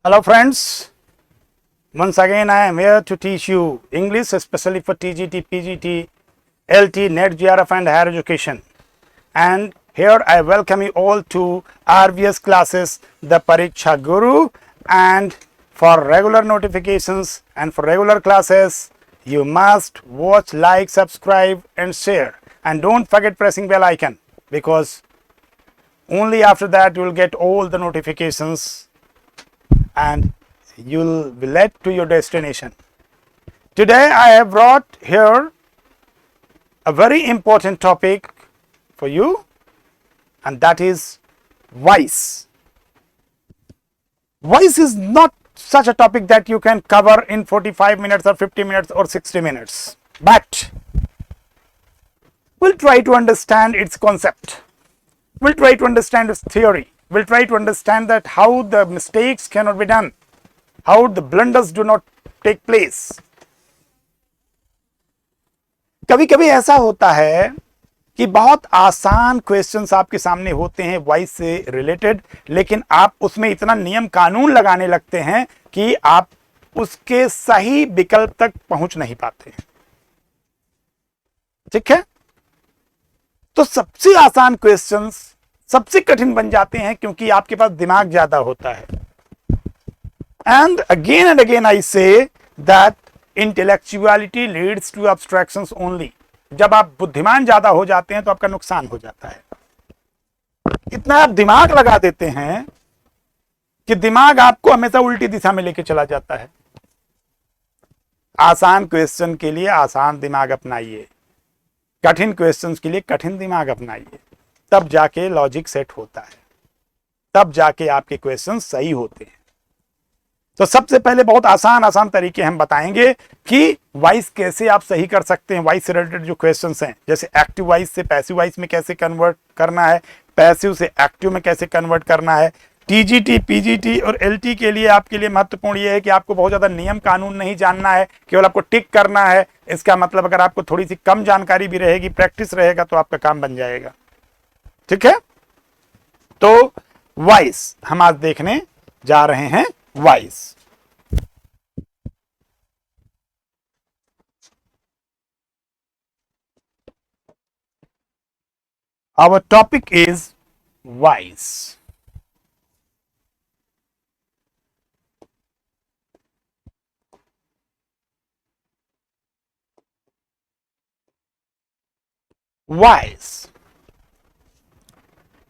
Hello friends, once again I am here to teach you English, especially for TGT, PGT, LT, NET, GRF and higher education. And here I welcome you all to RVS classes, the Pariksha Guru. And for regular notifications and for regular classes, you must watch, like, subscribe and share. And don't forget pressing bell icon, because only after that you will get all the notifications and you'll be led to your destination. Today I have brought here a very important topic for you, and that is voice. Voice is not such a topic that you can cover in 45 minutes or 50 minutes or 60 minutes, but we'll try to understand its concept. We'll try to understand its theory. We'll try to understand that how the mistakes cannot be done, how the blunders do not take place. कभी कभी ऐसा होता है कि बहुत आसान questions आपके सामने होते हैं वॉइस से रिलेटेड, लेकिन आप उसमें इतना नियम कानून लगाने लगते हैं कि आप उसके सही विकल्प तक पहुंच नहीं पाते हैं। ठीक है, तो सबसे आसान क्वेश्चंस सबसे कठिन बन जाते हैं क्योंकि आपके पास दिमाग ज्यादा होता है। And again I say that intellectuality leads to abstractions only. जब आप बुद्धिमान ज्यादा हो जाते हैं तो आपका नुकसान हो जाता है। इतना आप दिमाग लगा देते हैं कि दिमाग आपको हमेशा उल्टी दिशा में लेके चला जाता है। आसान क्वेश्चन के लिए आसान दिमाग अपनाइए, कठिन क्वेश्चंस के लिए कठिन दिमाग अपनाइए, तब जाके लॉजिक सेट होता है, तब जाके आपके क्वेश्चन सही होते हैं। तो सबसे पहले बहुत आसान तरीके हम बताएंगे कि वॉइस कैसे आप सही कर सकते हैं। वॉइस से रिलेटेड जो क्वेश्चंस हैं, जैसे एक्टिव वॉइस से पैसिव वॉइस में कैसे कन्वर्ट करना है, पैसिव से एक्टिव में कैसे कन्वर्ट करना है। टीजीटी, पीजीटी और एलटी के लिए आपके लिए महत्वपूर्ण यह है कि आपको बहुत ज्यादा नियम कानून नहीं जानना है, केवल आपको टिक करना है। इसका मतलब अगर आपको थोड़ी सी कम जानकारी भी रहेगी, प्रैक्टिस रहेगा, तो आपका काम बन जाएगा। ठीक है, तो वॉइस हम आज देखने जा रहे हैं। Voice our topic is voice. Voice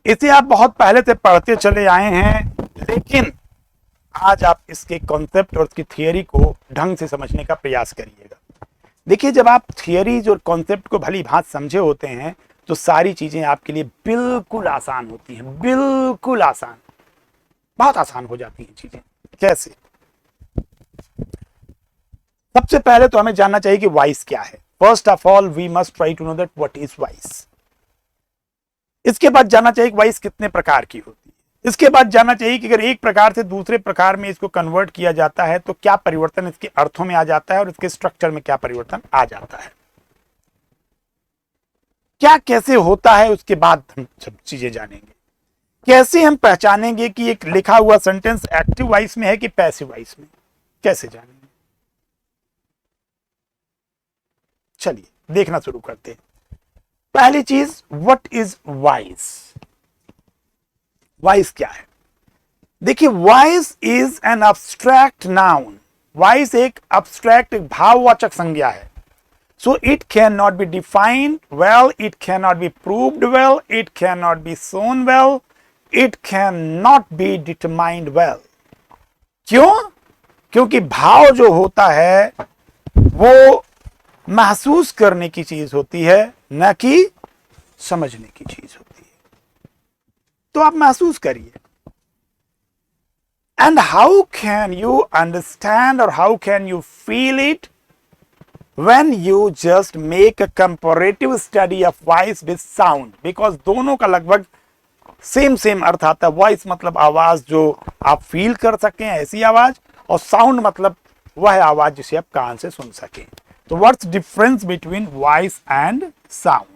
इसे आप बहुत पहले से पढ़ते चले आए हैं, लेकिन आज आप इसके कॉन्सेप्ट और इसकी थियरी को ढंग से समझने का प्रयास करिएगा। देखिए, जब आप थियरीज और कॉन्सेप्ट को भली भांति समझे होते हैं तो सारी चीजें आपके लिए बिल्कुल आसान होती हैं, बिल्कुल आसान, बहुत आसान हो जाती हैं चीजें। कैसे? सबसे पहले तो हमें जानना चाहिए कि वॉइस क्या है। First of all we must try to know that what is voice. इसके बाद जानना चाहिए कि वॉइस कितने प्रकार की होती है। इसके बाद जानना चाहिए कि अगर एक प्रकार से दूसरे प्रकार में इसको कन्वर्ट किया जाता है तो क्या परिवर्तन इसके अर्थों में आ जाता है और इसके स्ट्रक्चर में क्या परिवर्तन आ जाता है, क्या कैसे होता है। उसके बाद हम सब चीजें जानेंगे। कैसे हम पहचानेंगे कि एक लिखा हुआ सेंटेंस एक्टिव वॉइस में है कि पैसिव वॉइस में, कैसे जानेंगे। चलिए देखना शुरू करते हैं। पहली चीज, व्हाट इज वॉइस। वॉइस क्या है? देखिए, voice is an abstract noun. Voice एक अब्स्ट्रैक्ट, भाववाचक संज्ञा है। So it cannot be defined well, it cannot be proved well, it cannot be shown well, it cannot be determined well. क्यों? क्योंकि भाव जो होता है वो महसूस करने की चीज होती है, न कि समझने की चीज होती है। तो आप महसूस करिए। And how can you understand or how can you feel it when you just make a comparative study of voice with sound? Because दोनों का लगभग सेम अर्थ आता है। वॉइस मतलब आवाज जो आप फील कर सकें, ऐसी आवाज, और साउंड मतलब वह आवाज जिसे आप कान से सुन सकें। तो what's difference between voice and sound?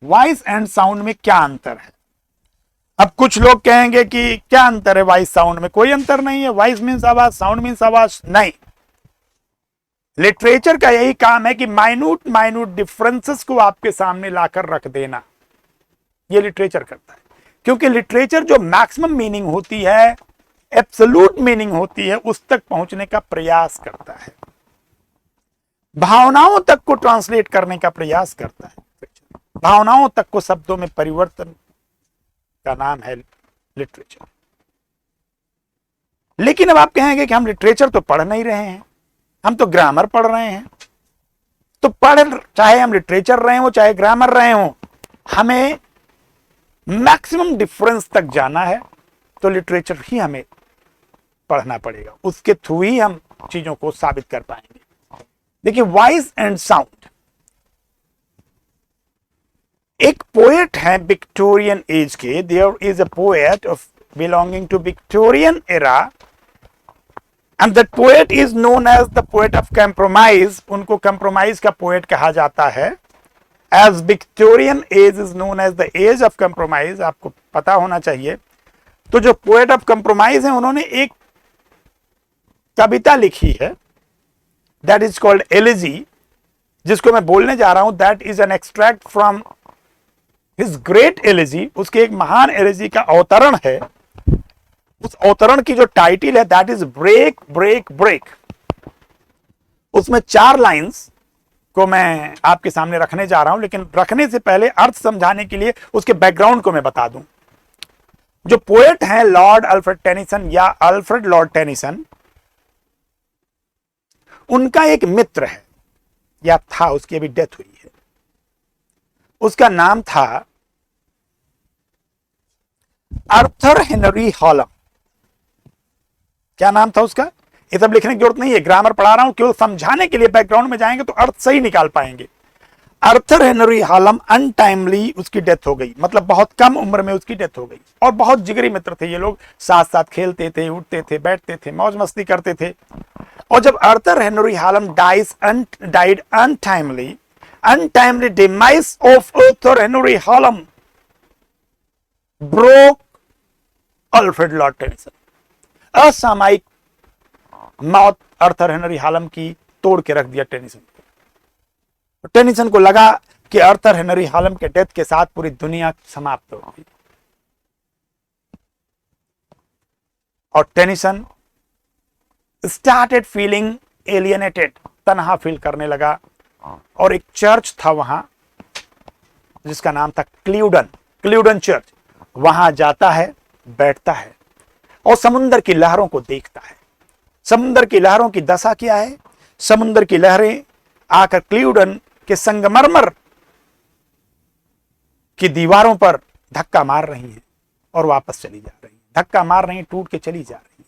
Voice and sound में क्या अंतर है? अब कुछ लोग कहेंगे कि क्या अंतर है वॉइस साउंड में? कोई अंतर नहीं है। वॉइस मीन्स आवाज, साउंड मीन्स आवाज नहीं। लिटरेचर का यही काम है कि माइन्यूट माइन्यूट डिफरेंसेस को आपके सामने लाकर रख देना, ये लिटरेचर करता है। क्योंकि लिटरेचर जो मैक्सिमम मीनिंग होती है, एब्सोल्यूट मीनिंग होती है, उस तक पहुंचने का प्रयास करता है, भावनाओं तक को ट्रांसलेट करने का प्रयास करता है। भावनाओं तक को शब्दों में परिवर्तन का नाम है लिटरेचर। लेकिन अब आप कहेंगे कि हम लिटरेचर तो पढ़ नहीं रहे हैं, हम तो ग्रामर पढ़ रहे हैं। तो चाहे हम लिटरेचर रहे हो चाहे ग्रामर रहे हो, हमें मैक्सिमम डिफरेंस तक जाना है तो लिटरेचर ही हमें पढ़ना पड़ेगा, उसके थ्रू ही हम चीजों को साबित कर पाएंगे। देखिए, वॉइस एंड साउंड, एक पोएट है विक्टोरियन एज के, there is a poet of belonging to Victorian era and that poet is known as the poet of compromise. उनको कंप्रोमाइज का पोएट कहा जाता है। As Victorian age is known as the age of compromise, आपको पता होना चाहिए। तो जो पोएट ऑफ कंप्रोमाइज है, उन्होंने एक कविता लिखी है, दैट इज कॉल्ड एलिजी, जिसको मैं बोलने जा रहा हूं। That is an extract from his great elegy, उसके एक महान एलिजी का अवतरण है। उस अवतरण की जो टाइटल है that is break break break. उसमें 4 लाइंस को मैं आपके सामने रखने जा रहा हूं, लेकिन रखने से पहले अर्थ समझाने के लिए उसके बैकग्राउंड को मैं बता दूं। जो पोएट हैं लॉर्ड अल्फ्रेड टेनिसन या अल्फ्रेड लॉर्ड टेनिसन, उनका एक मित्र है या था, उसकी अभी डेथ हुई है। उसका नाम था आर्थर हेनरी हॉलम। क्या नाम था उसका? ये सब लिखने की जरूरत नहीं है, ग्रामर पढ़ा रहा हूं, केवल समझाने के लिए। बैकग्राउंड में जाएंगे तो अर्थ सही निकाल पाएंगे। आर्थर हेनरी हॉलम अनटाइमली उसकी डेथ हो गई, मतलब बहुत कम उम्र में उसकी डेथ हो गई। और बहुत जिगरी मित्र थे ये लोग, साथ साथ खेलते थे, उठते थे, बैठते थे, मौज मस्ती करते थे। और जब Arthur Henry haulm died untimely demise of Arthur Henry haulm broke Alfred Lord Tennyson. असामयिक मौत आर्थर हेनरी हॉलम की तोड़ के रख दिया टेनिसन को। टेनिसन को लगा कि आर्थर हेनरी हॉलम के डेथ के साथ पूरी दुनिया समाप्त हो गई। और टेनिसन स्टार्टेड फीलिंग एलियनेटेड, तन्हा फील करने लगा। और एक चर्च था वहां जिसका नाम था क्ल्यूडन चर्च। वहां जाता है, बैठता है और समुद्र की लहरों को देखता है। समुद्र की लहरों की दशा क्या है? समुद्र की लहरें आकर क्ल्यूडन के संगमरमर की दीवारों पर धक्का मार रही हैं और वापस चली जा रही हैं, धक्का मार रही हैं, टूट के चली जा रही हैं।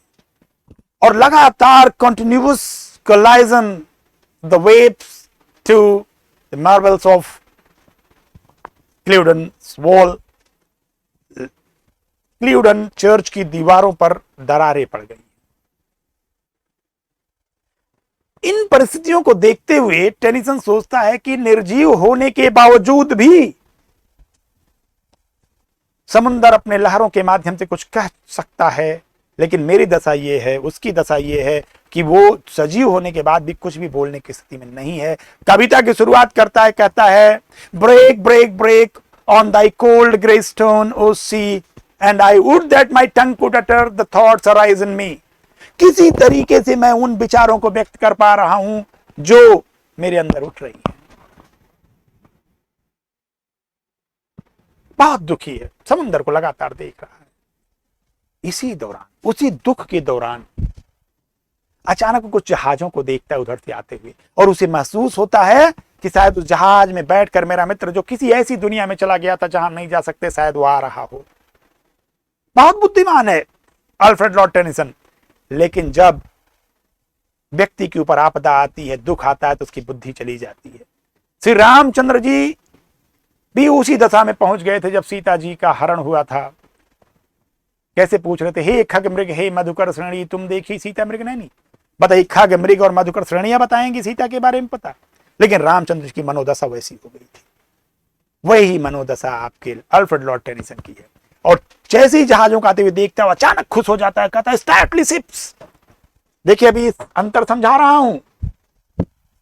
और लगातार continuous collision the waves to the marbles of Cluden's wall. Cluden church की दीवारों पर दरारें पड़ गई। इन परिस्थितियों को देखते हुए टेनिसन सोचता है कि निर्जीव होने के बावजूद भी समुद्र अपने लहरों के माध्यम से कुछ कह सकता है। लेकिन मेरी दशा यह है, उसकी दशा यह है कि वो सजीव होने के बाद भी कुछ भी बोलने की स्थिति में नहीं है। कविता की शुरुआत करता है, कहता है break break break on thy cold grey stone O sea and I would that my tongue could utter the thoughts arise in me। किसी तरीके से मैं उन विचारों को व्यक्त कर पा रहा हूं जो मेरे अंदर उठ रही है। बहुत दुखी है, समुद्र को लगातार देख रहा है। इसी दौरान, उसी दुख के दौरान अचानक कुछ जहाजों को देखता है उधर से आते हुए, और उसे महसूस होता है कि शायद उस जहाज में बैठकर मेरा मित्र जो किसी ऐसी दुनिया में चला गया था जहां नहीं जा सकते, शायद वो आ रहा हो। बहुत बुद्धिमान है अल्फ्रेड लॉर्ड टेनिसन। लेकिन जब व्यक्ति के ऊपर आपदा आती है, दुख आता है, तो उसकी बुद्धि चली जाती है। श्री रामचंद्र जी भी उसी दशा में पहुंच गए थे जब सीता जी का हरण हुआ था। कैसे पूछ रहे थे, हे खग मृग हे मधुकर श्रेणी तुम देखी सीता मृग नैनी। बताइए, खग मृग और मधुकर श्रेणियां बताएंगी सीता के बारे में पता। लेकिन रामचंद्र की मनोदशा वैसी हो गई थी। वही मनोदशा आपके अल्फ्रेड लॉर्ड टेनिसन की है। और जैसे ही जहाजों को आते हुए देखता है अचानक खुश हो जाता है, कहता है स्टार्टली शिप्स। देखिए अभी इस अंतर समझा रहा हूं।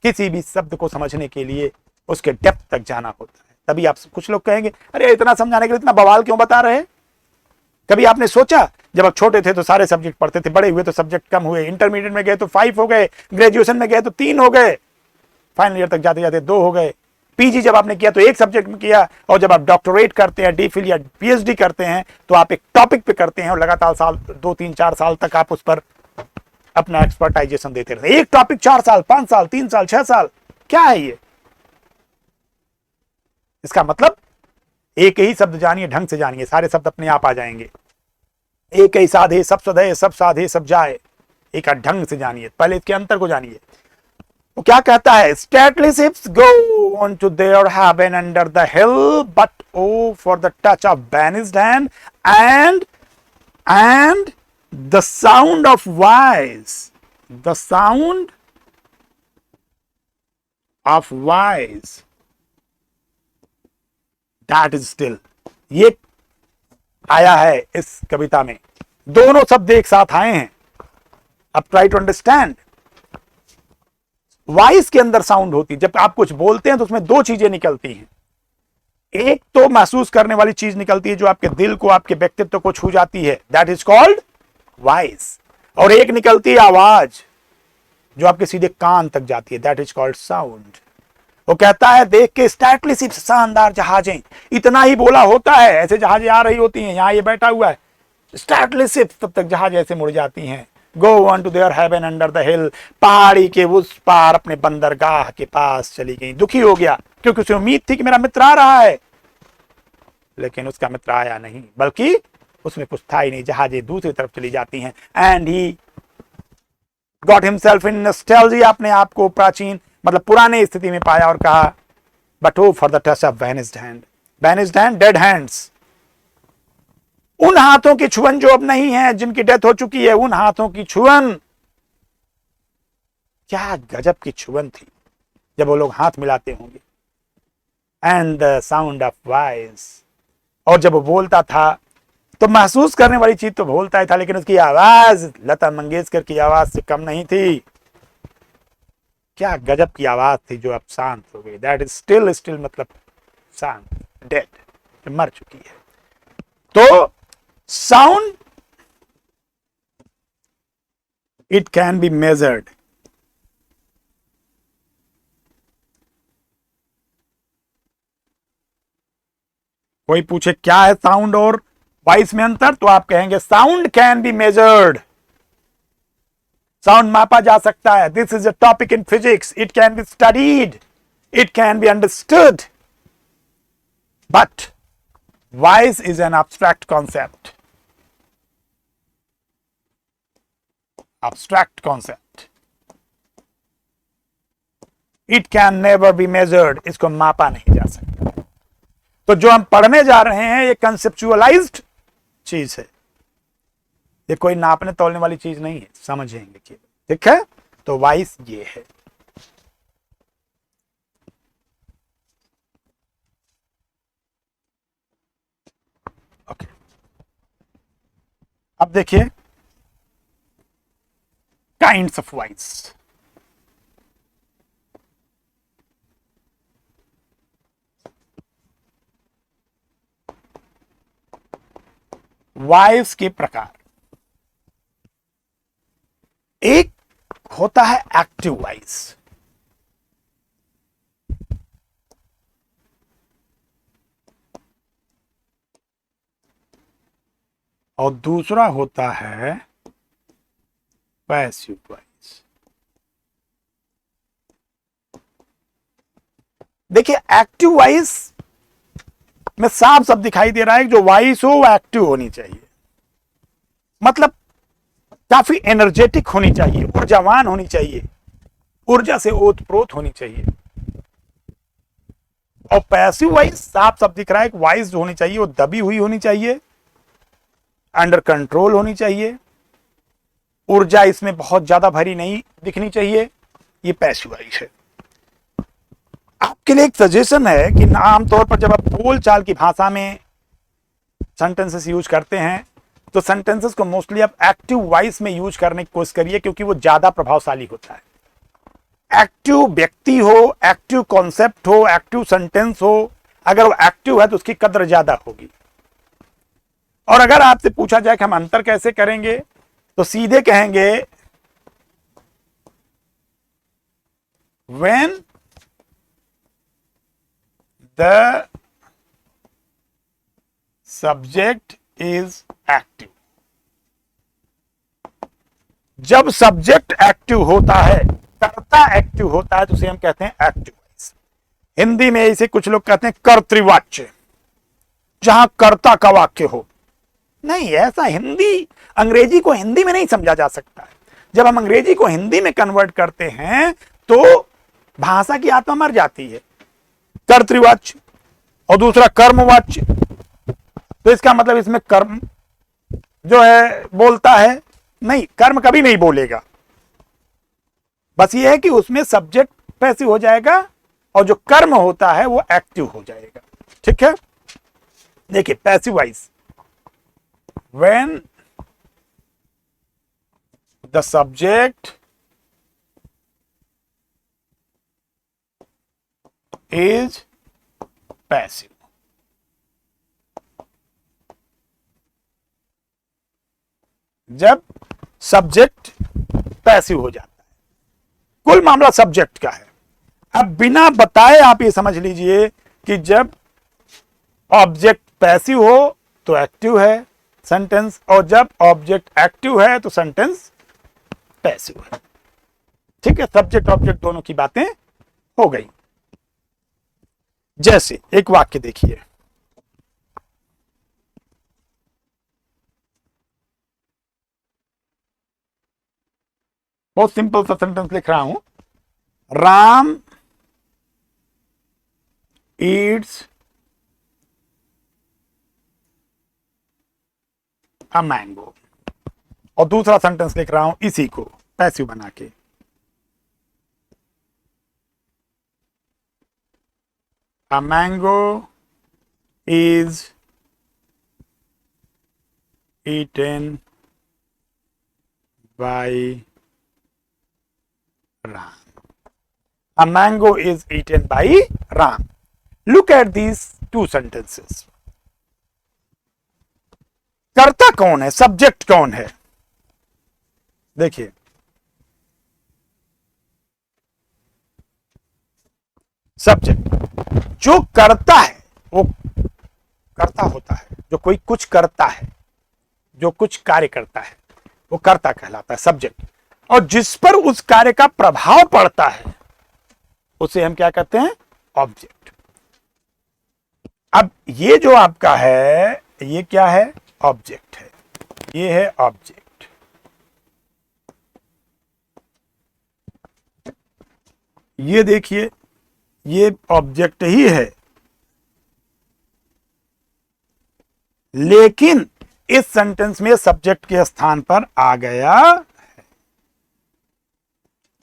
किसी भी शब्द को समझने के लिए उसके डेप्थ तक जाना होता है। तभी आप कुछ लोग कहेंगे अरे इतना समझाने के लिए इतना बवाल क्यों बता रहे हैं। कभी आपने सोचा जब आप छोटे थे तो सारे सब्जेक्ट पढ़ते थे, बड़े हुए तो सब्जेक्ट कम हुए, इंटरमीडिएट में गए तो 5 हो गए, ग्रेजुएशन में गए तो 3 हो गए, फाइनल ईयर तक जाते जाते 2 हो गए, पीजी जब आपने किया तो एक सब्जेक्ट में किया, और जब आप डॉक्टरेट करते हैं, डीफिल या पीएचडी करते हैं तो आप एक टॉपिक पे करते हैं और लगातार साल 2-3-4 साल तक आप उस पर अपना एक्सपर्टाइजेशन देते रहते हैं। एक टॉपिक 4 साल, 5 साल, 3 साल, 6 साल, क्या है ये? इसका मतलब एक ही शब्द जानिए, ढंग से जानिए, सारे शब्द अपने आप आ जाएंगे। एक ही साधे सब सधे, सब साधे सब जाए, एक ढंग से जानिए, पहले इसके अंतर को जानिए। वो क्या कहता है? stately ships go on to their haven under the hill, but oh for the touch of banished hand and the sound of wise, the sound of wise that is still। ये आया है इस कविता में, दोनों शब्द एक साथ आए हैं। अब ट्राई टू अंडरस्टैंड। वॉइस के अंदर साउंड होती है, जब आप कुछ बोलते हैं तो उसमें 2 चीजें निकलती हैं। एक तो महसूस करने वाली चीज निकलती है जो आपके दिल को, आपके व्यक्तित्व को छू जाती है, दैट इज कॉल्ड वॉइस। और एक निकलती है आवाज जो आपके सीधे कान तक जाती है, दैट इज कॉल्ड साउंड। वो कहता है देख के स्टैटली शिप्स, शानदार जहाजें, इतना ही बोला होता है, ऐसे जहाजें आ रही होती हैं, यहां ये बैठा हुआ है स्टैटली शिप्स, तब तक जहाज ऐसे मुड़ जाती हैं। Go on to their haven under the hill, पहाड़ी के उस पार अपने बंदरगाह के पास चली गई। दुखी हो गया क्योंकि उसे उम्मीद थी कि मेरा मित्र आ रहा है, लेकिन उसका मित्र आया नहीं, बल्कि उसमें कुछ था ही नहीं, जहाजें दूसरी तरफ चली जाती हैं। And he got himself in nostalgia, अपने आप को प्राचीन मतलब पुराने स्थिति में पाया और कहा but O for the touch of vanished hand, vanished hand, dead hands, उन हाथों की छुअन जो अब नहीं है, जिनकी डेथ हो चुकी है, उन हाथों की छुअन। क्या गजब की छुअन थी जब वो लोग हाथ मिलाते होंगे। And the sound of voice, और जब वो बोलता था तो महसूस करने वाली चीज तो बोलता ही था, लेकिन उसकी आवाज लता मंगेशकर की आवाज से कम नहीं थी। क्या गजब की आवाज थी जो अब शांत हो गई। दैट इज स्टिल, स्टिल मतलब शांत, डेड, मर चुकी है। तो sound it can be measured. कोई पूछे क्या है साउंड और वॉइस में अंतर, तो आप कहेंगे sound can be measured, sound मापा जा सकता है। This is a topic in physics, it can be studied, it can be understood, but voice is an abstract concept, abstract concept, it can never be measured, इसको मापा नहीं जा सकता। तो जो हम पढ़ने जा रहे हैं ये कंसेप्चुअलाइज्ड चीज है, ये कोई नापने तोलने वाली चीज नहीं है, समझेंगे कि ठीक है। तो वॉइस ये है। ओके, अब देखिए काइंड्स ऑफ वॉइस। वॉइस के प्रकार, एक होता है एक्टिव वॉइस, और दूसरा होता है पैसिव वॉइस। देखिए एक्टिव वॉइस में साफ साफ दिखाई दे रहा है कि जो वॉइस हो वो एक्टिव होनी चाहिए, मतलब काफी एनर्जेटिक होनी चाहिए, ऊर्जावान होनी चाहिए, ऊर्जा से ओतप्रोत होनी चाहिए। और पैसिव वॉइस साफ साफ दिख रहा है कि वॉइस जो होनी चाहिए वो दबी हुई होनी चाहिए, अंडर कंट्रोल होनी चाहिए, ऊर्जा इसमें बहुत ज्यादा भरी नहीं दिखनी चाहिए। ये पैसिव वॉइस है। आपके लिए एक सजेशन है कि आमतौर पर जब आप बोलचाल की भाषा में सेंटेंसेस यूज करते हैं, तो सेंटेंसेस को मोस्टली आप एक्टिव वॉइस में यूज करने की कोशिश करिए, क्योंकि वो ज्यादा प्रभावशाली होता है। एक्टिव व्यक्ति हो, एक्टिव कॉन्सेप्ट हो, एक्टिव सेंटेंस हो, अगर वो एक्टिव है तो उसकी कद्र ज्यादा होगी। और अगर आपसे पूछा जाए कि हम अंतर कैसे करेंगे, तो सीधे कहेंगे when the subject is active। जब सब्जेक्ट एक्टिव होता है, कर्ता एक्टिव होता है, तो उसे हम कहते हैं एक्टिव वॉइस। हिंदी में इसे कुछ लोग कहते हैं कर्तृवाच्य, जहां कर्ता का वाक्य हो। नहीं, ऐसा हिंदी, अंग्रेजी को हिंदी में नहीं समझा जा सकता है। जब हम अंग्रेजी को हिंदी में कन्वर्ट करते हैं तो भाषा की आत्मा मर जाती है। कर्तृवाच्य और दूसरा कर्मवाच्य, तो इसका मतलब इसमें कर्म जो है बोलता है, नहीं, कर्म कभी नहीं बोलेगा। बस ये है कि उसमें सब्जेक्ट पैसिव हो जाएगा और जो कर्म होता है वो एक्टिव हो जाएगा। ठीक है, देखिए passive voice, when the subject is passive। जब सब्जेक्ट पैसिव हो जाता है, कुल मामला सब्जेक्ट का है। अब बिना बताए आप ये समझ लीजिए कि जब ऑब्जेक्ट पैसिव हो तो एक्टिव है सेंटेंस, और जब ऑब्जेक्ट एक्टिव है तो सेंटेंस पैसिव है। ठीक है, सब्जेक्ट ऑब्जेक्ट दोनों की बातें हो गई। जैसे एक वाक्य देखिए, बहुत सिंपल सा सेंटेंस लिख रहा हूं, राम ईट्स अ मैंगो, और दूसरा सेंटेंस लिख रहा हूं इसी को पैसिव बना के, a mango is eaten by Ram। A mango is eaten by Ram। Look at these two sentences। कर्ता कौन है, सब्जेक्ट कौन है? देखिए, सब्जेक्ट जो करता है वो कर्ता होता है, जो कोई कुछ करता है, जो कुछ कार्य करता है वो कर्ता कहलाता है, सब्जेक्ट। और जिस पर उस कार्य का प्रभाव पड़ता है उसे हम क्या कहते हैं, ऑब्जेक्ट। अब ये जो आपका है ये क्या है, ऑब्जेक्ट है, ये है ऑब्जेक्ट। ये देखिए, ये ऑब्जेक्ट ही है, लेकिन इस सेंटेंस में सब्जेक्ट के स्थान पर आ गया है।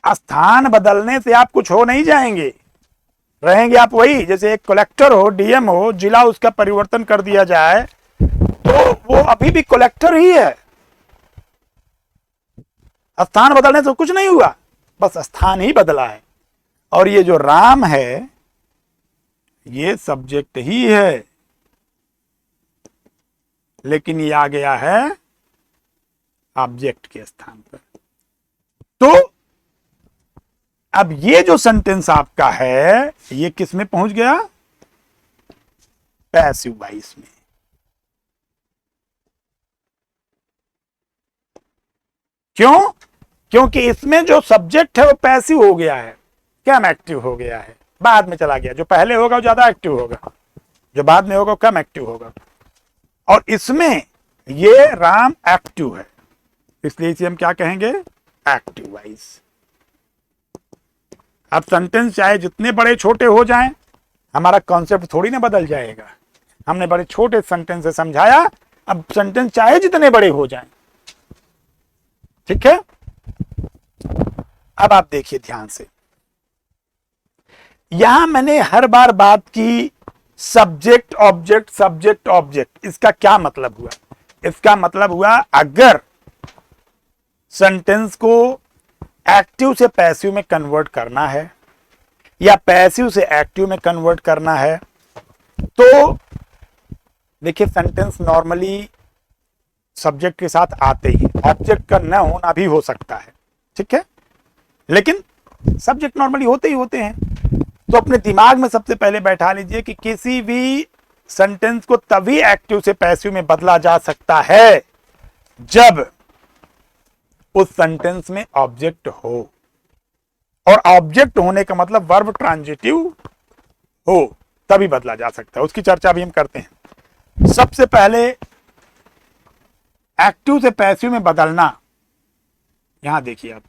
स्थान बदलने से आप कुछ हो नहीं जाएंगे, रहेंगे आप वही। जैसे एक कलेक्टर हो, डीएम हो, जिला उसका परिवर्तन कर दिया जाए तो वो अभी भी कलेक्टर ही है। स्थान बदलने से कुछ नहीं हुआ, बस स्थान ही बदला है। और ये जो राम है ये सब्जेक्ट ही है, लेकिन ये आ गया है ऑब्जेक्ट के स्थान पर। तो अब ये जो सेंटेंस आपका है ये किस में पहुंच गया, पैसिव वॉइस में। क्यों? क्योंकि इसमें जो सब्जेक्ट है वो पैसिव हो गया है, कम एक्टिव हो गया है, बाद में चला गया। जो पहले होगा वो ज्यादा एक्टिव होगा, जो बाद में होगा वो कम एक्टिव होगा। और इसमें ये राम एक्टिव है, इसलिए इसे हम क्या कहेंगे, एक्टिव वॉइस। अब सेंटेंस चाहे जितने बड़े छोटे हो जाएं, हमारा कॉन्सेप्ट थोड़ी ना बदल जाएगा। हमने बड़े छोटे सेंटेंस से समझाया, अब सेंटेंस चाहे जितने बड़े हो जाएं, ठीक है। अब आप देखिए ध्यान से, यहां मैंने हर बार बात की सब्जेक्ट ऑब्जेक्ट सब्जेक्ट ऑब्जेक्ट, इसका क्या मतलब हुआ? इसका मतलब हुआ अगर सेंटेंस को एक्टिव से पैसिव में कन्वर्ट करना है या पैसिव से एक्टिव में कन्वर्ट करना है, तो देखिए सेंटेंस नॉर्मली सब्जेक्ट के साथ आते ही, ऑब्जेक्ट का न होना भी हो सकता है, ठीक है, लेकिन सब्जेक्ट नॉर्मली होते ही होते हैं। तो अपने दिमाग में सबसे पहले बैठा लीजिए कि किसी भी सेंटेंस को तभी एक्टिव से पैसिव में बदला जा सकता है जब उस सेंटेंस में ऑब्जेक्ट हो, और ऑब्जेक्ट होने का मतलब वर्ब ट्रांजिटिव हो, तभी बदला जा सकता है। उसकी चर्चा भी हम करते हैं। सबसे पहले एक्टिव से पैसिव में बदलना, यहां देखिए आप,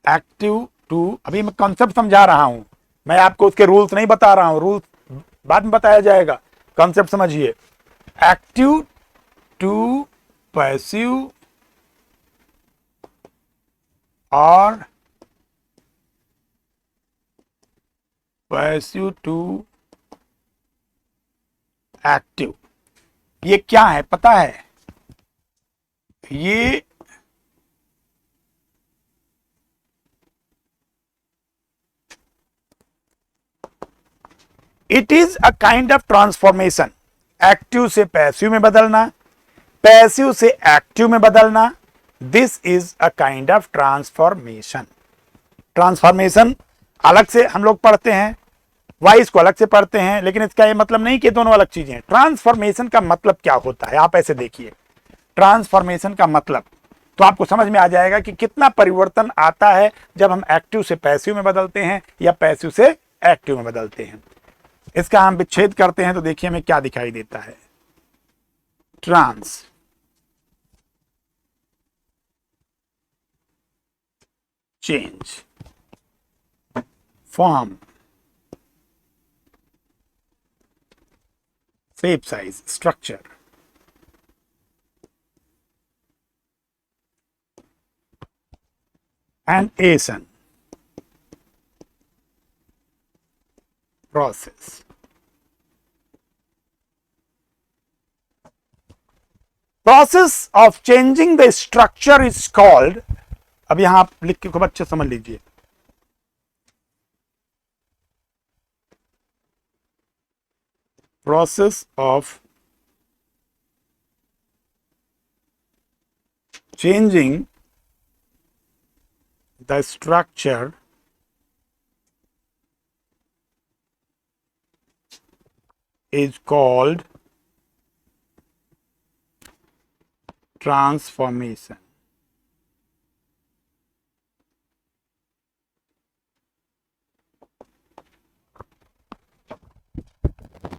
एक्टिव टू, अभी मैं कॉन्सेप्ट समझा रहा हूं, मैं आपको उसके रूल्स नहीं बता रहा हूं, रूल्स बाद में बताया जाएगा, कॉन्सेप्ट समझिए। एक्टिव टू पैसिव और पैसिव टू एक्टिव, ये क्या है पता है? ये it is a kind of transformation. Active से पैसिव में बदलना, पैसिव से एक्टिव में बदलना, this is a kind of transformation. Transformation अलग से हम लोग पढ़ते हैं, वाइस को अलग से पढ़ते हैं, लेकिन इसका ये मतलब नहीं कि दोनों अलग चीजें हैं। ट्रांसफॉर्मेशन का मतलब क्या होता है, आप ऐसे देखिए, ट्रांसफॉर्मेशन का मतलब तो आपको समझ में आ जाएगा कि कितना परिवर्तन आता है जब हम एक्टिव से पैसिव में बदलते हैं या पैसिव से एक्टिव में बदलते हैं। इसका हम विच्छेद करते हैं तो देखिए हमें क्या दिखाई देता है। Trans change form shape, size, structure, and ASN, process. Process of changing the structure is called, अब यहां आप लिख के खूब अच्छे समझ लीजिए, process of changing the structure is called transformation.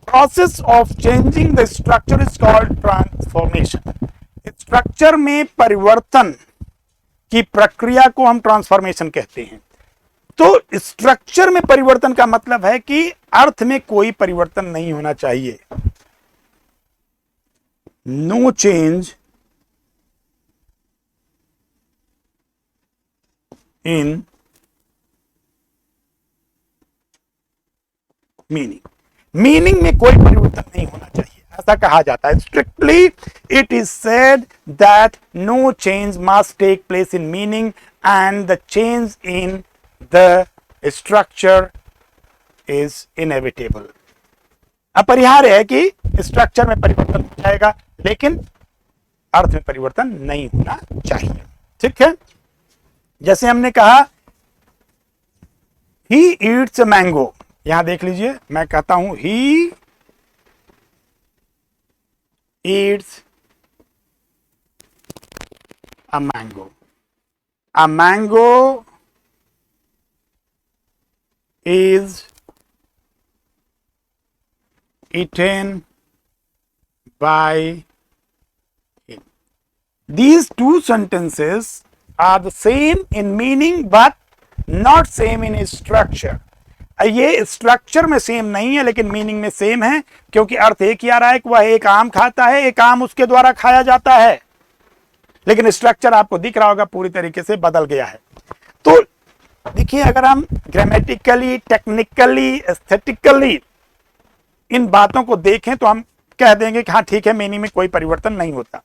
Process of changing the structure is called transformation. Structure में परिवर्तन की प्रक्रिया को हम ट्रांसफॉर्मेशन कहते हैं। तो स्ट्रक्चर में परिवर्तन का मतलब है कि अर्थ में कोई परिवर्तन नहीं होना चाहिए। नो चेंज इन मीनिंग में कोई परिवर्तन नहीं होना चाहिए, ऐसा कहा जाता है। Strictly it is said that no change must take place in meaning and the change in the structure is inevitable. अपरिहार्य है कि स्ट्रक्चर में परिवर्तन हो जाएगा, लेकिन अर्थ में परिवर्तन नहीं होना चाहिए। ठीक है, जैसे हमने कहा ही ईट्स अ मैंगो, यहां देख लीजिए, मैं कहता हूं he eats a mango. A mango is eaten by him. These two sentences are the same in meaning but not same in structure. ये स्ट्रक्चर में सेम नहीं है लेकिन मीनिंग में सेम है, क्योंकि अर्थ एक ही आ रहा है कि वह एक आम खाता है, एक आम उसके द्वारा खाया जाता है, लेकिन स्ट्रक्चर आपको दिख रहा होगा पूरी तरीके से बदल गया है। तो देखिए, अगर हम ग्रामेटिकली, टेक्निकली, एस्थेटिकली इन बातों को देखें तो हम कह देंगे कि हाँ ठीक है, मीनिंग में कोई परिवर्तन नहीं होता।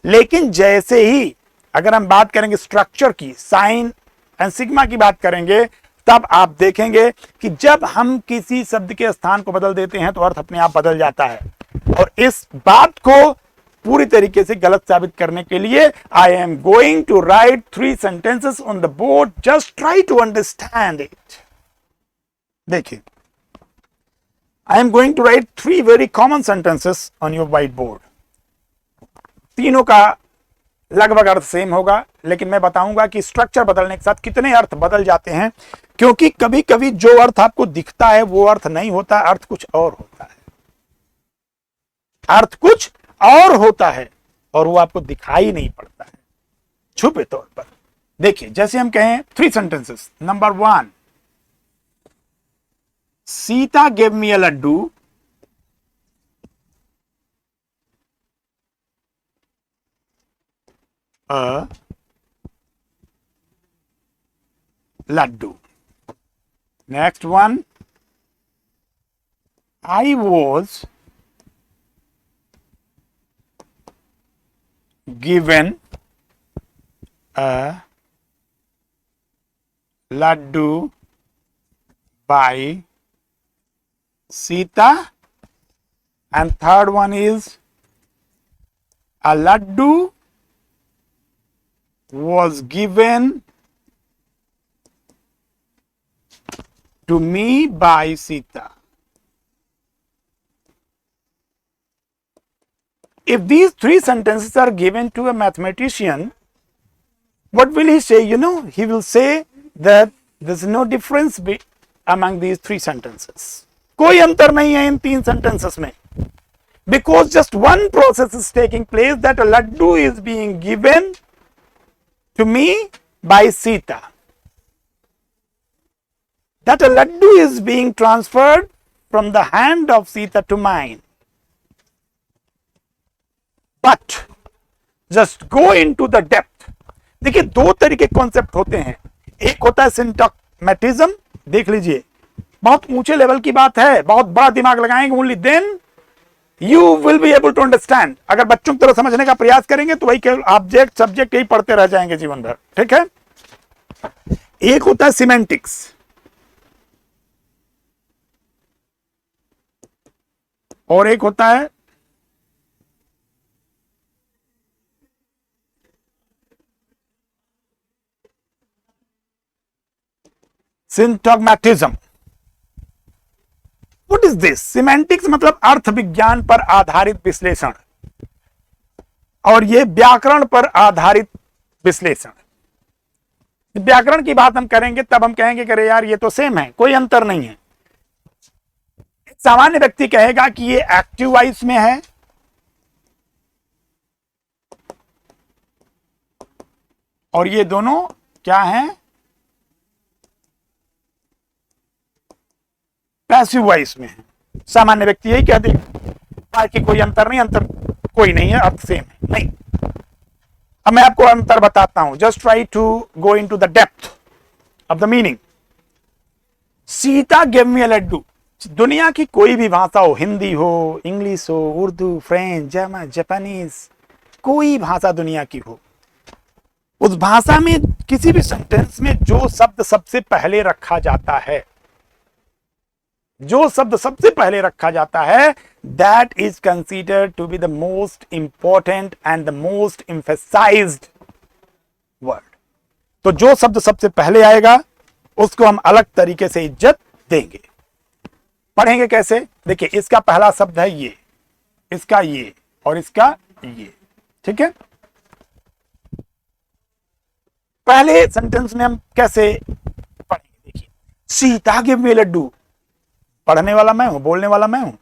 लेकिन जैसे ही अगर हम बात करेंगे स्ट्रक्चर की, साइन एंड सिग्मा की बात करेंगे, तब आप देखेंगे कि जब हम किसी शब्द के स्थान को बदल देते हैं तो अर्थ अपने आप बदल जाता है। और इस बात को पूरी तरीके से गलत साबित करने के लिए I am going to write 3 sentences on the board, just try to understand it. देखिए, I am going to write 3 very common sentences on your white board। तीनों का लगभग अर्थ सेम होगा, लेकिन मैं बताऊंगा कि स्ट्रक्चर बदलने के साथ कितने अर्थ बदल जाते हैं, क्योंकि कभी कभी जो अर्थ आपको दिखता है वो अर्थ नहीं होता, अर्थ कुछ और होता है। अर्थ कुछ और होता है और वो आपको दिखाई नहीं पड़ता है, छुपे तौर पर। देखिए, जैसे हम कहें 3 sentences। Number 1, Sita gave me a laddu, a laddu। Next one, I was given a laddu by Sita। And third one is a laddu was given to me by Sita। If these 3 sentences are given to a mathematician, what will he say? You know, he will say that there's no difference among these 3 sentences। कोई अंतर नहीं है इन 3 sentences में, because just one process is taking place, that a laddu is being given to me by Sita, that a laddu is being transferred from the hand of Sita to mine। But just go into the depth। देखिए, 2 तरीके concept होते हैं। एक होता है सिंटैग्मेटिज्म, देख लीजिए, बहुत ऊंचे लेवल की बात है, बहुत बड़ा दिमाग लगाएंगे, only then you will be able to understand. अगर बच्चों की तरह समझने का प्रयास करेंगे तो वही केवल ऑब्जेक्ट सब्जेक्ट यही पढ़ते रह जाएंगे जीवन भर, ठीक है। एक होता है सिमेंटिक्स, और एक होता है syntagmatism. What is this? Semantics मतलब अर्थ विज्ञान पर आधारित विश्लेषण, और ये व्याकरण पर आधारित विश्लेषण। व्याकरण की बात हम करेंगे तब हम कहेंगे कि अरे यार ये तो सेम है, कोई अंतर नहीं है। सामान्य व्यक्ति कहेगा कि ये एक्टिव वॉइस में है, और ये दोनों क्या हैं? पैसिव वॉइस में है। सामान्य व्यक्ति यही कह देगा कि कोई अंतर नहीं, अंतर कोई नहीं है, अर्थ सेम है। नहीं, अब मैं आपको अंतर बताता हूं। Just try to go into the depth of the meaning. Sita give me a laddoo. दुनिया की कोई भी भाषा हो, हिंदी हो, इंग्लिश हो, उर्दू, फ्रेंच, जर्मन, जापानीज, कोई भाषा दुनिया की हो, उस भाषा में किसी भी सेंटेंस में जो शब्द सबसे पहले रखा जाता है, जो शब्द सबसे पहले रखा जाता है, that is considered to be the most important and the most emphasised word. तो जो शब्द सबसे पहले आएगा उसको हम अलग तरीके से इज्जत देंगे। पढ़ेंगे कैसे? देखिए, इसका पहला शब्द है ये, इसका ये, और इसका ये, ठीक है। पहले सेंटेंस में हम कैसे पढ़ेंगे? देखिए, सीता गिव मी लड्डू। पढ़ने वाला मैं हूं, बोलने वाला मैं हूं।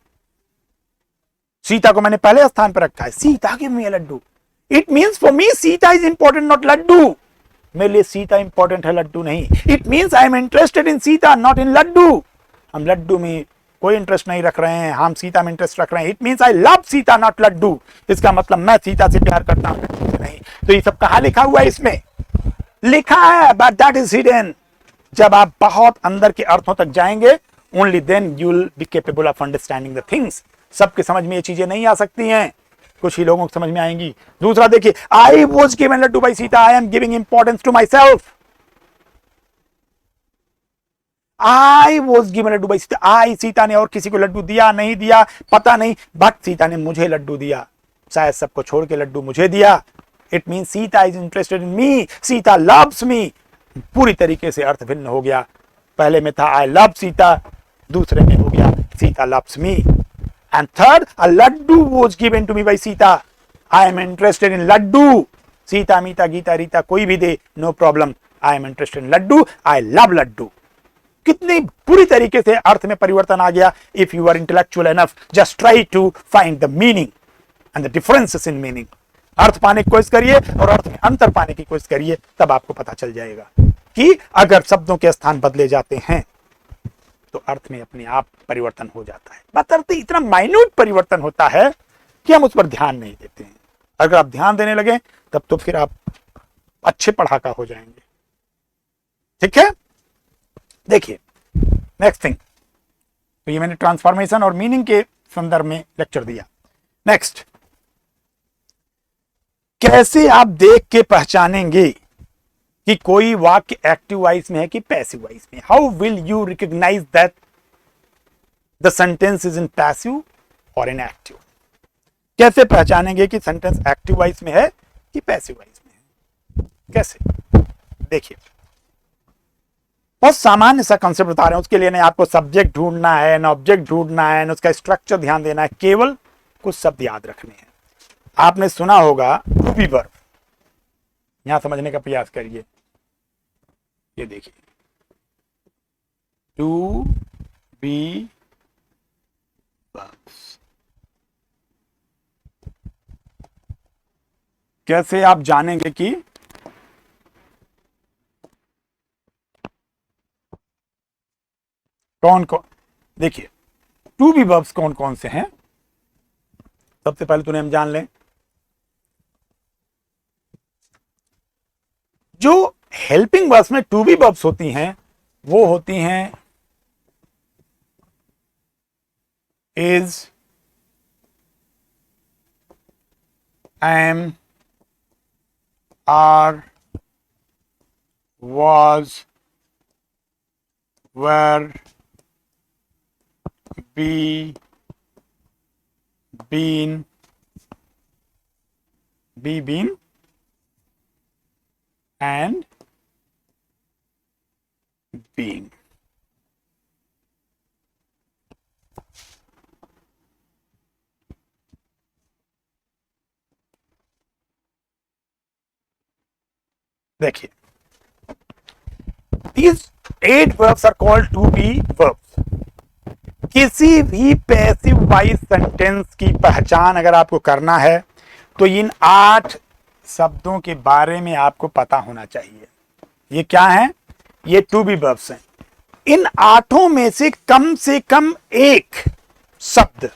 सीता को मैंने पहले स्थान पर रखा है। Sita give me laddu, it means for me Sita is important, not laddu. मेरे लिए सीता इंपॉर्टेंट है, लड्डू नहीं। It means I am interested in Sita, not in laddu. हम लड्डू में कोई इंटरेस्ट नहीं रख रहे हैं, हम सीता में इंटरेस्ट रख रहे हैं। It means I love Sita, not laddu. इसका मतलब मैं सीता से प्यार करता हूं, नहीं। तो ये सब कहां लिखा हुआ है? इसमें लिखा है, बट दैट इज हिडन। जब आप बहुत अंदर के अर्थों तक जाएंगे, only then you will be capable of understanding the things. सबके समझ में ये चीजें नहीं आ सकती हैं, कुछ ही लोगों को समझ में आएंगी। दूसरा देखिए, I was given laddoo by Sita, I am giving importance to myself. I was given laddoo by Sita, I Sita ने और किसी को लड्डू दिया नहीं दिया पता नहीं, बट सीता ने मुझे लड्डू दिया, शायद सबको छोड़ के लड्डू मुझे दिया। It mean Sita is interested in me, Sita loves मी। पूरी तरीके से अर्थ भिन्न हो गया। पहले में था आई लव सीता, दूसरे में हो गया Sita loves me. And third, a laddoo was given to me by Sita, I am interested in laddoo. Sita Meeta Geeta Rita कोई भी दे, no problem, I am interested in laddoo, I love laddoo. कितनी पूरी तरीके से अर्थ में परिवर्तन आ गया। If you are intellectual enough, just try to find the meaning and the differences in meaning. अर्थ पाने की कोशिश करिए और अर्थ में अंतर पाने की कोशिश करिए, तब आपको पता चल जाएगा कि अगर शब्दों के स्थान बदले जाते हैं तो अर्थ में अपने आप परिवर्तन हो जाता है। बतर्ते इतना माइन्यूट परिवर्तन होता है कि हम उस पर ध्यान नहीं देते हैं। अगर आप ध्यान देने लगे तब तो फिर आप अच्छे पढ़ाका हो जाएंगे। ठीक है, देखिए नेक्स्ट थिंग। तो ये मैंने ट्रांसफॉर्मेशन और मीनिंग के संदर्भ में लेक्चर दिया। नेक्स्ट, कैसे आप देख के पहचानेंगे कि कोई वाक्य एक्टिव वॉइस में है कि पैसिव वॉइस में? How will you recognise that the sentence is in passive और इन एक्टिव? कैसे पहचानेंगे कि सेंटेंस एक्टिव वॉइस में है कि पैसिव वॉइस में है? कैसे? देखिए, बहुत सामान्य सा कंसेप्ट बता रहे हैं। उसके लिए नहीं आपको सब्जेक्ट ढूंढना है, ना ऑब्जेक्ट ढूंढना है, ना उसका स्ट्रक्चर ध्यान देना है, केवल कुछ शब्द याद रखने हैं। आपने सुना होगा टू बी वर्ब, यहां समझने का प्रयास करिए। ये देखिए, टू बी वर्ब्स। कैसे आप जानेंगे कि कौन कौन? देखिए, टू बी वर्ब्स कौन कौन से हैं? सबसे पहले तो हम जान लें, जो हेल्पिंग वर्ब्स में टू बी वर्ब्स होती हैं वो होती हैं is, am, are, was, were, be, been, and being. देखिए, these 8 verbs are called to be verbs. किसी भी पैसिव वॉइस सेंटेंस की पहचान अगर आपको करना है तो इन 8 शब्दों के बारे में आपको पता होना चाहिए। ये क्या है? ये टू बी वर्ब्स हैं। इन 8 में से कम एक शब्द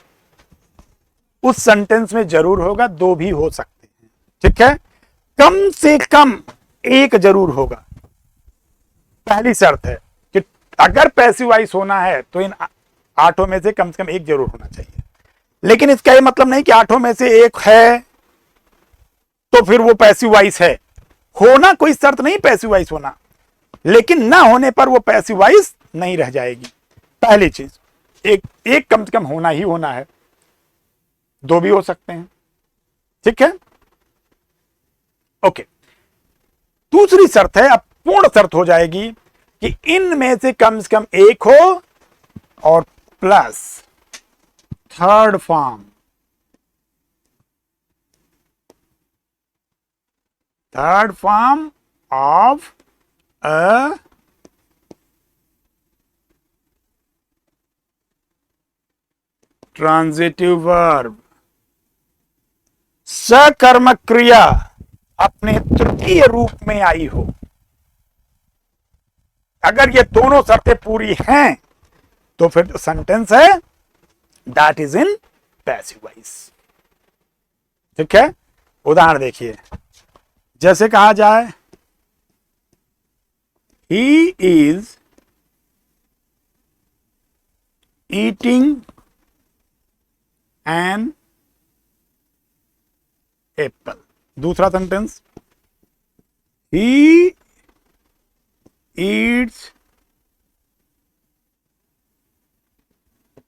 उस सेंटेंस में जरूर होगा, 2 भी हो सकते हैं। ठीक है, कम से कम एक जरूर होगा। पहली शर्त है कि अगर पैसिव वॉइस होना है तो इन 8 में से कम एक जरूर होना चाहिए। लेकिन इसका यह मतलब नहीं कि 8 में से एक है तो फिर वो पैसिव वॉइस है। होना कोई शर्त नहीं पैसिव वॉइस होना, लेकिन ना होने पर वो पैसिव वॉइस नहीं रह जाएगी। पहली चीज, एक कम से कम होना ही होना है, 2 भी हो सकते हैं। ठीक है, ओके। दूसरी शर्त है, अब पूर्ण शर्त हो जाएगी कि इनमें से कम एक हो और plus third form of a transitive verb, सकर्मक क्रिया अपने तृतीय रूप में आई हो। अगर ये दोनों शर्तें पूरी हैं तो फिर जो सेंटेंस है that is in passive voice. ठीक है, उदाहरण देखिए, जैसे कहा जाए he is eating an apple. दूसरा sentence, he eats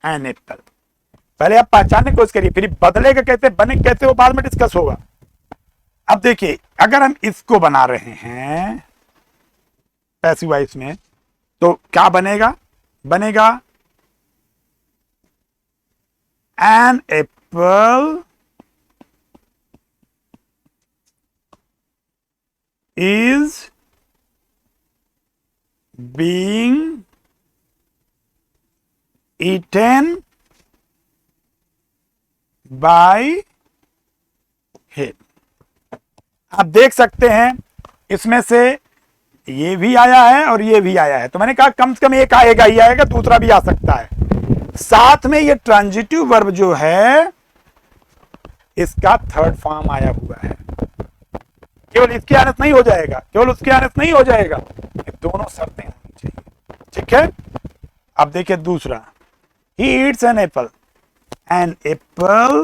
an apple. पहले आप पहचानने की कोशिश करिए, फिर बदलेगा कैसे, बने कैसे, वो बाद में डिस्कस होगा। अब देखिए, अगर हम इसको बना रहे हैं पैसिव वॉइस में, तो क्या बनेगा, बनेगा an apple is being eaten by him. आप देख सकते हैं इसमें से ये भी आया है और ये भी आया है, तो मैंने कहा कम से कम एक आएगा ही आएगा, दूसरा भी आ सकता है। साथ में ये ट्रांजिटिव वर्ब जो है इसका थर्ड फॉर्म आया हुआ है। केवल इसके आने से नहीं हो जाएगा, केवल उसके आने से नहीं हो जाएगा, ये दोनों शर्तें होनी चाहिए। ठीक है, अब देखिए दूसरा, he eats an apple. An apple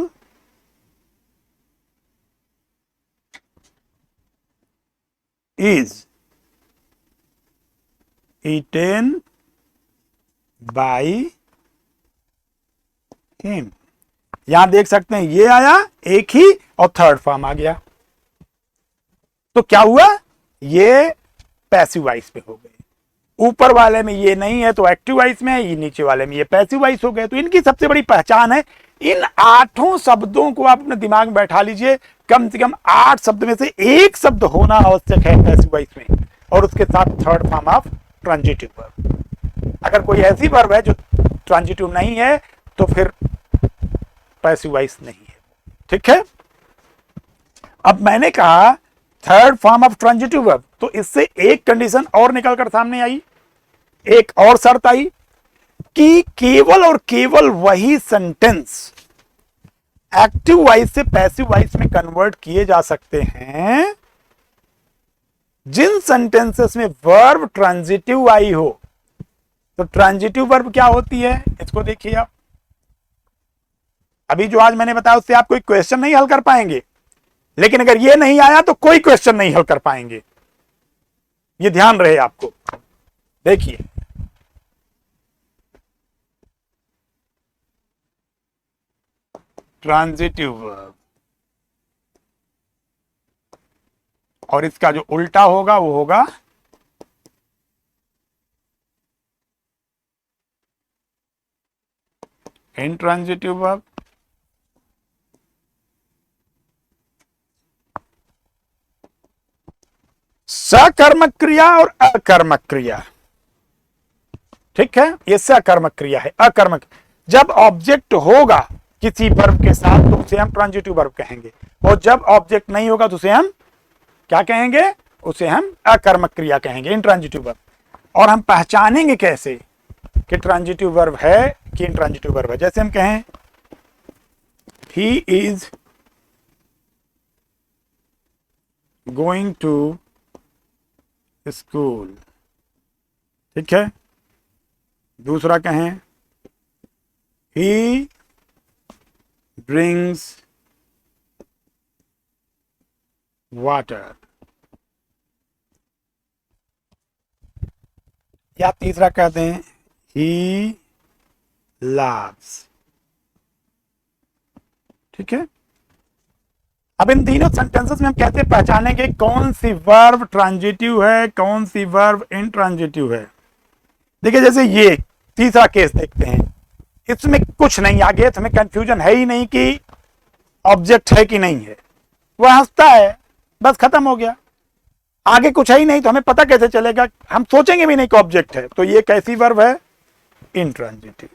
is eaten by him. यहां देख सकते हैं ये आया एक ही और थर्ड फॉर्म आ गया, तो क्या हुआ, ये पैसिव वॉइस पे हो गए। ऊपर वाले में ये नहीं है तो एक्टिव वॉइस में है, ये नीचे वाले में ये पैसिव वॉइस हो गए। तो इनकी सबसे बड़ी पहचान है, इन 8 शब्दों को आप अपने दिमाग में बैठा लीजिए, कम से कम 8 शब्द में से एक शब्द होना आवश्यक है पैसिव वॉइस में, और उसके साथ third form of transitive verb. अगर कोई ऐसी वर्ब है जो ट्रांजिटिव नहीं है तो फिर पैसिव वॉइस नहीं है। ठीक है, अब मैंने कहा third form of transitive verb, तो इससे एक कंडीशन और निकलकर सामने आई, एक और शर्त आई कि केवल और केवल वही सेंटेंस एक्टिव वॉइस से पैसिव वॉइस में कन्वर्ट किए जा सकते हैं जिन सेंटेंसेस में वर्ब ट्रांजिटिव आई हो। तो ट्रांजिटिव वर्ब क्या होती है, इसको देखिए आप। अभी जो आज मैंने बताया उससे आप कोई क्वेश्चन नहीं हल कर पाएंगे, लेकिन अगर ये नहीं आया तो कोई क्वेश्चन नहीं हल कर पाएंगे, ये ध्यान रहे आपको। देखिए, ट्रांजिटिव वर्ब और इसका जो उल्टा होगा वो होगा इंट्रांजिटिव वर्ब। सकर्मक क्रिया और अकर्मक क्रिया। ठीक है, ये सकर्मक क्रिया है। अकर्मक, जब ऑब्जेक्ट होगा किसी वर्ब के साथ तो उसे हम ट्रांजिटिव वर्ब कहेंगे, और जब ऑब्जेक्ट नहीं होगा तो उसे हम क्या कहेंगे, उसे हम अकर्मक क्रिया कहेंगे, इंट्रांजिटिव वर्ब। और हम पहचानेंगे कैसे कि ट्रांजिटिव वर्ब है कि इंट्रांजिटिव वर्ब है। जैसे हम कहें he is going to school, ठीक है। दूसरा कहें ही ब्रिंग्स वाटर, या तीसरा कहते हैं ही लाव्स। ठीक है, अब इन तीनों सेंटेंसेस में हम कैसे पहचानेंगे कौन सी वर्ब ट्रांजिटिव है, कौन सी वर्ब इंट्रांजिटिव है। देखिए, जैसे ये तीसरा केस देखते हैं, इसमें कुछ नहीं आगे, हमें कंफ्यूजन है ही नहीं कि ऑब्जेक्ट है कि नहीं है। वह हंसता है, बस खत्म हो गया, आगे कुछ है ही नहीं, तो हमें पता कैसे चलेगा, हम सोचेंगे भी नहीं कि ऑब्जेक्ट है। तो ये कैसी वर्ब है, इंट्रांजिटिव।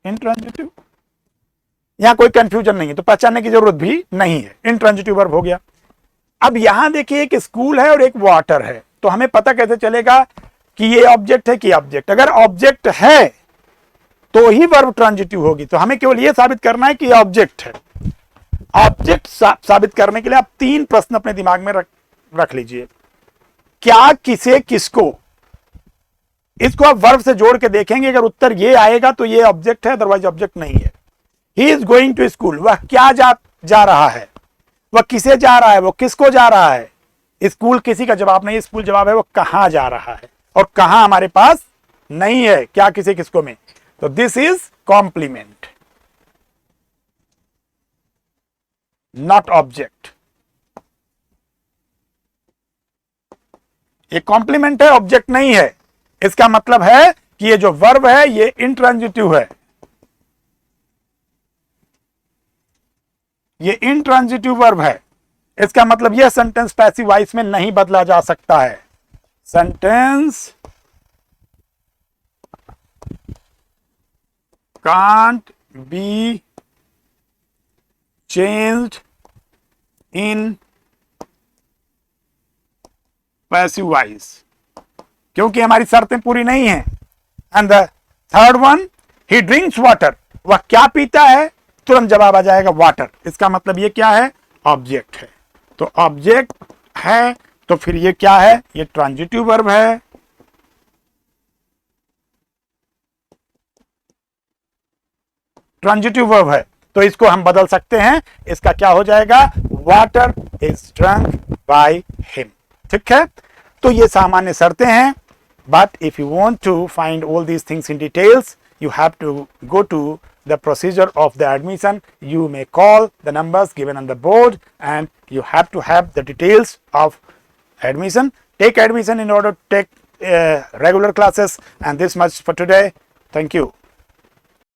इंट्रांजिटिव, यहां कोई कंफ्यूजन नहीं है, तो पहचानने की जरूरत भी नहीं है, इंट्रांजिटिव वर्ब हो गया। अब यहां देखिए एक स्कूल है और एक वाटर है, तो हमें पता कैसे चलेगा कि ये ऑब्जेक्ट है कि ऑब्जेक्ट। अगर ऑब्जेक्ट है तो ही वर्ब ट्रांजिटिव होगी, तो हमें केवल ये साबित करना है कि ये ऑब्जेक्ट है। ऑब्जेक्ट साबित करने के लिए आप 3 प्रश्न अपने दिमाग में रख लीजिए। क्या, किसे, किसको, इसको आप वर्ब से जोड़ के देखेंगे। अगर उत्तर ये आएगा तो ये ऑब्जेक्ट है, अदरवाइज ऑब्जेक्ट नहीं है। He is going to school, वह क्या जा रहा है। वह किसे जा रहा है, वो किसको जा रहा है। स्कूल किसी का जवाब नहीं, स्कूल जवाब है वो कहां जा रहा है, और कहां हमारे पास नहीं है क्या, किसे, किसको में। तो this is complement, not object. ये कॉम्प्लीमेंट है, ऑब्जेक्ट नहीं है। इसका मतलब है कि ये जो वर्ब है ये इंट्रांजिटिव है, ये इंट्रांजिटिव वर्ब है। इसका मतलब यह सेंटेंस पैसिव वॉइस में नहीं बदला जा सकता है। Sentence can't be changed in passive voice, क्योंकि हमारी शर्तें पूरी नहीं हैं। And the third one, he drinks water, वह क्या पीता है, तुरंत जवाब आ जाएगा वाटर। इसका मतलब ये क्या है, ऑब्जेक्ट है। तो ऑब्जेक्ट है तो फिर ये क्या है, ये ट्रांजिटिव वर्ब है। ट्रांजिटिव वर्ब है तो इसको हम बदल सकते हैं। इसका क्या हो जाएगा, water is drunk by him. ठीक है, तो ये सामान्य शर्तें हैं। But if you want to find all these things in details, you have to go to the procedure of the admission. You may call the numbers given on the board and you have to have the details of admission. Take admission in order to take regular classes, and this much for today. Thank you.